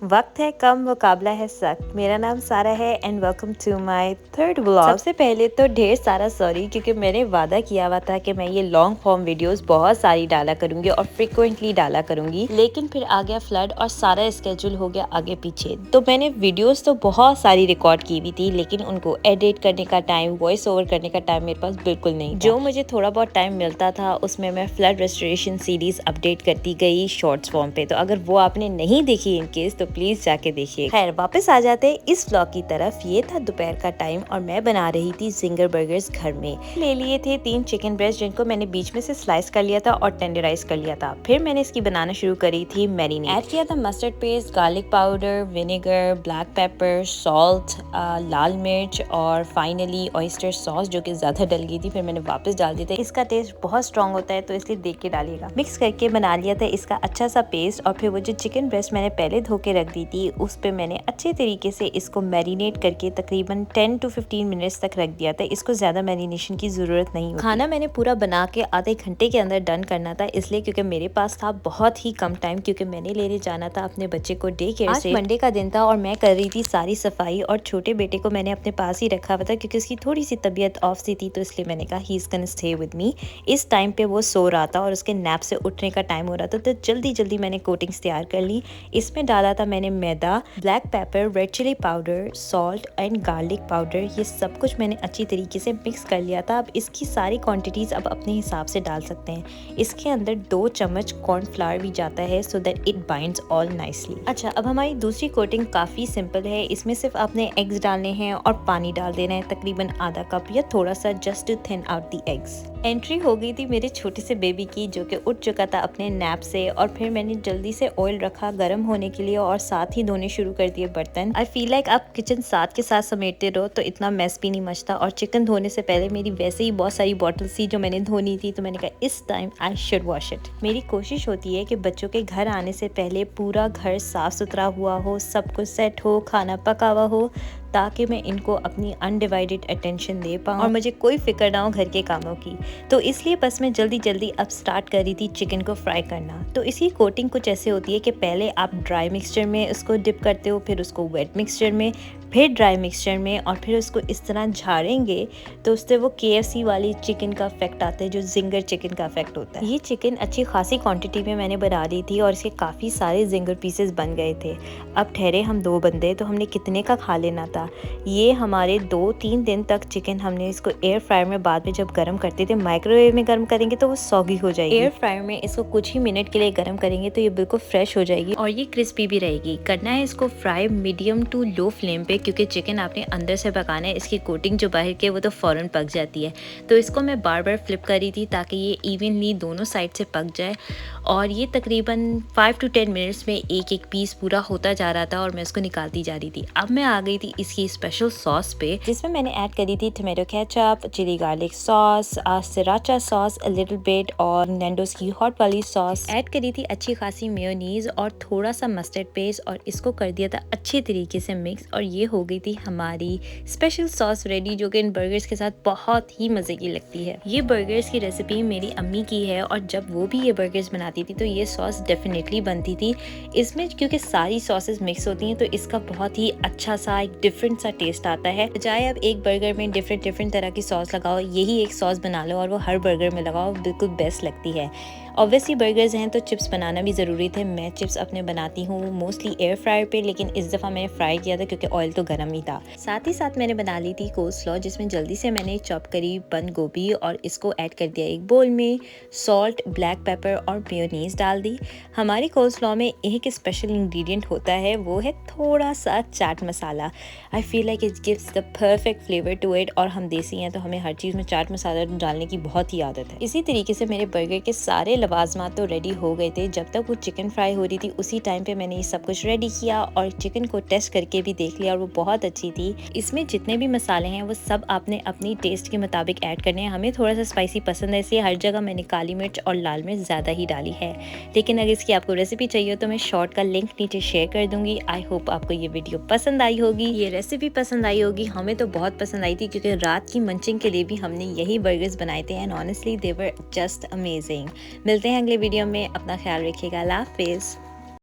वक्त है कम मुकाबला है सख्त। मेरा नाम सारा है and welcome to my third vlog. सबसे पहले तो ढेर सारा सॉरी क्योंकि मैंने वादा किया हुआ था कि मैं ये लॉन्ग फॉर्म वीडियोस बहुत सारी डाला करूंगी और फ्रिक्वेंटली डाला करूंगी, लेकिन फिर आ गया फ्लड और सारा स्केड्यूल हो गया आगे पीछे। तो मैंने वीडियोस तो बहुत सारी रिकॉर्ड की हुई थी, लेकिन उनको एडिट करने का टाइम, वॉइस ओवर करने का टाइम मेरे पास बिल्कुल नहीं था। जो मुझे थोड़ा बहुत टाइम मिलता था उसमें मैं फ्लड रेस्टोरेशन सीरीज अपडेट करती गई शॉर्ट्स फॉर्म पे। तो अगर वो आपने नहीं देखी इनकेस तो प्लीज जाके देखिए। खैर वापस आ जाते हैं इस व्लॉग की तरफ। ये था दोपहर का टाइम और मैं बना रही थी जिंगर बर्गर्स घर में। ले लिए थे 3 चिकन ब्रेस्ट जिनको मैंने बीच में से स्लाइस कर लिया था और टेंडराइज कर लिया था। फिर मैंने इसकी बनाना शुरू करी थी मैरिनेट। ऐड किया था mustard paste, garlic powder, vinegar, black pepper, salt, लाल मिर्च और फाइनली ऑयस्टर सॉस जो कि ज्यादा डल गई थी, फिर मैंने वापस डाल दी थी। इसका टेस्ट बहुत स्ट्रॉन्ग होता है तो इसलिए देख के डालिएगा। मिक्स करके बना लिया था इसका अच्छा सा पेस्ट और फिर वो जो चिकन ब्रेस्ट मैंने पहले धो के रख दी थी उस पे मैंने अच्छे तरीके से इसको मैरिनेट करके तकरीबन 10 to 15 मिनट्स तक रख दिया था। इसको ज्यादा मैरिनेशन की जरूरत नहीं होती। खाना मैंने पूरा बना के आधे घंटे के अंदर डन करना था, इसलिए क्योंकि मेरे पास था बहुत ही कम टाइम, क्योंकि मैंने लेने जाना था अपने बच्चे को डे केयर से। मंडे का दिन था और मैं कर रही थी सारी सफाई और छोटे बेटे को मैंने अपने पास ही रखा हुआ था क्योंकि उसकी थोड़ी सी तबीयत ऑफ सी थी, तो इसलिए मैंने कहा he is gonna stay with me. इस टाइम पे वो सो रहा था और उसके नैप से उठने का टाइम हो रहा था, तो जल्दी जल्दी मैंने कोटिंग्स तैयार कर ली। इसमें डाला था मैंने मैदा, black pepper, red chilli powder, salt and garlic powder. ये सब कुछ मैंने अच्छी तरीके से मिक्स कर लिया था। अब इसकी सारी क्वांटिटीज अब अपने हिसाब से डाल सकते हैं। इसके अंदर 2 चम्मच कॉर्नफ्लावर भी जाता है so that it binds all nicely. अच्छा, अब हमारी दूसरी कोटिंग काफ़ी सिंपल है। इसमें सिर्फ आपने एग्स डालने हैं और पानी डाल देना है, तकरीबन आधा कप या थोड़ा सा, just to thin out the eggs. Entry हो गई थी मेरे छोटे से बेबी की जो कि उठ चुका था अपने नैप से, और फिर मैंने जल्दी से ऑयल रखा गर्म होने के लिए और साथ ही धोने शुरू कर दिए बर्तन। आई फील लाइक आप किचन साथ के साथ समेटते रहो तो इतना मैस भी नहीं मचता। और चिकन धोने से पहले मेरी वैसे ही बहुत सारी बॉटल्स थी जो मैंने धोनी थी, तो मैंने कहा इस time I should wash it. मेरी कोशिश होती है कि बच्चों के घर आने से पहले पूरा घर साफ सुथरा हुआ हो, सब कुछ सेट हो, खाना पका हुआ हो, ताकि मैं इनको अपनी अनडिवाइडेड अटेंशन दे पाऊँ और मुझे कोई फिक्र ना हो घर के कामों की। तो इसलिए बस मैं जल्दी जल्दी अब स्टार्ट कर रही थी चिकन को फ्राई करना। तो इसकी कोटिंग कुछ ऐसे होती है कि पहले आप ड्राई मिक्सचर में उसको डिप करते हो, फिर उसको वेट मिक्सचर में, फिर ड्राई मिक्सचर में, और फिर उसको इस तरह झाड़ेंगे तो उससे वो KFC वाली चिकन का इफेक्ट आता है, जो जिंगर चिकन का इफेक्ट होता है। ये चिकन अच्छी खासी क्वांटिटी में मैंने बना ली थी और इसके काफ़ी सारे जिंगर पीसेस बन गए थे। अब ठहरे हम 2 बंदे, तो हमने कितने का खा लेना था। ये हमारे 2-3 दिन तक चिकन हमने इसको एयर फ्रायर में बाद में जब गर्म करते थे, माइक्रोवेव में गर्म करेंगे तो वो सॉगी हो जाएगी। एयर फ्रायर में इसको कुछ ही मिनट के लिए गर्म करेंगे तो ये बिल्कुल फ्रेश हो जाएगी और ये क्रिस्पी भी रहेगी। करना है इसको fry medium to low flame पे, क्योंकि चिकन आपने अंदर से पकाना है। इसकी कोटिंग जो बाहर की है वो तो फौरन पक जाती है। तो इसको मैं बार बार फ्लिप कर रही थी ताकि ये इवनली दोनों साइड से पक जाए, और ये तकरीबन 5 to 10 मिनट्स में एक एक पीस पूरा होता जा रहा था और मैं इसको निकालती जा रही थी। अब मैं आ गई थी इसकी स्पेशल सॉस पे, जिसमें मैंने ऐड करी थी tomato ketchup, chilli garlic sauce, sriracha sauce a little bit, और नैंडोज की हॉट वाली सॉस। ऐड करी थी अच्छी खासी मेयोनीज और थोड़ा सा मस्टर्ड पेस्ट, और इसको कर दिया था अच्छे तरीके से मिक्स, और ये हो गई थी हमारी स्पेशल सॉस रेडी, जो कि इन बर्गर्स के साथ बहुत ही मजे की लगती है। ये बर्गर्स की रेसिपी मेरी अम्मी की है और जब वो भी ये बर्गर्स बनाती थी तो ये सॉस डेफिनेटली बनती थी। इसमें क्योंकि सारी सॉसेस मिक्स होती हैं तो इसका बहुत ही अच्छा सा एक डिफरेंट सा टेस्ट आता है। बजाय अब एक बर्गर में डिफरेंट तरह की सॉस लगाओ, यही एक सॉस बना लो और वो हर बर्गर में लगाओ, बिल्कुल बेस्ट लगती है। ऑब्वियसली बर्गर्स हैं तो चिप्स बनाना भी ज़रूरी थे। मैं चिप्स अपने बनाती हूँ मोस्टली एयर फ्रायर पे, लेकिन इस दफ़ा मैंने फ्राई किया था क्योंकि ऑयल तो गर्म ही था। साथ ही साथ मैंने बना ली थी कोल्स्लॉ, जिसमें जल्दी से मैंने चॉप करी बंद गोभी और इसको ऐड कर दिया एक बोल में। सॉल्ट, ब्लैक पेपर और मेयोनीज डाल दी। हमारी कोल्स्लॉ में एक स्पेशल इंग्रेडिएंट होता है, वो है थोड़ा सा chaat masala. I feel like it gives the perfect flavour to it, और हम देसी हैं तो हमें हर चीज़ में चाट मसाला डालने की बहुत ही आदत है। इसी तरीके से मेरे बर्गर के सारे लवाजमात तो रेडी हो गए थे। जब तक वो चिकन फ्राई हो रही थी उसी टाइम पे मैंने ये सब कुछ रेडी किया और चिकन को टेस्ट करके भी देख लिया और वो बहुत अच्छी थी। इसमें जितने भी मसाले हैं वो सब आपने अपनी टेस्ट के मुताबिक ऐड करने हैं। हमें थोड़ा सा स्पाइसी पसंद है, इसलिए हर जगह मैंने काली मिर्च और लाल मिर्च ज़्यादा ही डाली है। लेकिन अगर इसकी आपको रेसिपी चाहिए तो मैं शॉर्ट का लिंक नीचे शेयर कर दूंगी। आई होप आपको ये वीडियो पसंद आई होगी, ये रेसिपी पसंद आई होगी। हमें तो बहुत पसंद आई थी क्योंकि रात की मंचिंग के लिए भी हमने यही बर्गर्स बनाए थे and honestly they were just amazing. मिलते हैं अगले वीडियो में, अपना ख्याल रखिएगा। अल्लाह हाफिज़।